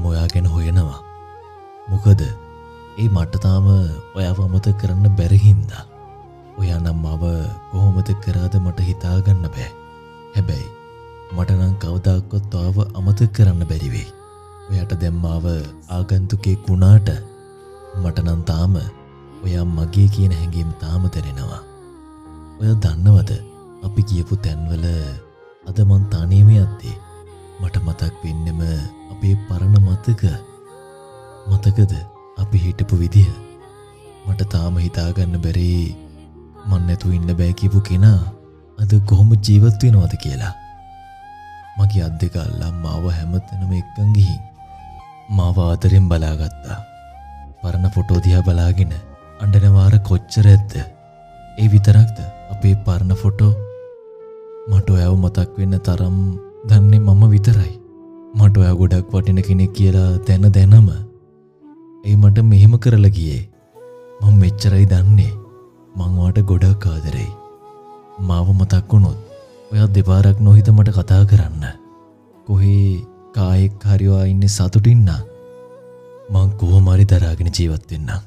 මම ඔයා ගැන හොයනවා. මොකද ඒ මට තාම ඔයාව අමතක කරන්න බැරි හින්දා. ඔයා නම් මාව කොහොමද කරාද මට හිතා ගන්න බෑ. හැබැයි මට නම් කවදාකවත් ඔයාව අමතක කරන්න බැරි වෙයි. ඔයාට දැන් මාව ආගන්තුකෙක් වුණාට මට නම් තාම ඔයා මගේ කියන හැඟීම තාම දැනෙනවා. ඔයා දන්නවද අපි කියපු තැන්වල අද මං තනියම යද්දී මට මතක් වෙන්නෙම අපේ පරණ මතකද අපි හිටපු විදිය. මට තාම හිතාගන්න බැරි මන් නැතුව ඉන්න බෑ කියපු කෙනා අද කොහොම ජීවත් වෙනවද කියලා. මගේ අත් දෙක අල්ලන් මාව හැමතැනම එක්කන් ගිහින් මාව ආදරෙන් බලාගත්තා. පරණ ෆොටෝ දිහා බලාගෙන අඬන වාර කොච්චර ඇද්ද? ඒ විතරක්ද අපේ පරණ ෆොටෝ? මට ඔයාව මතක් වෙන්න තරම් දන්නේ මම විතරයි. මට ඔයා ගොඩක් වටින කෙනෙක් කියලා දැනම ඒ මට මෙහෙම කරලා ගියේ. මම මෙච්චරයි දන්නේ. මං ඔයාට ගොඩක් ආදරෙයි. මාව මතක් වුණොත් ඔයා දෙපාරක් නොහිත මට කතා කරන්න. කොහේ කායෙක් හරි ඔයා ඉන්නේ සතුටින් නම් මං කොහොම හරි දරාගෙන ජීවත් වෙන්නම්.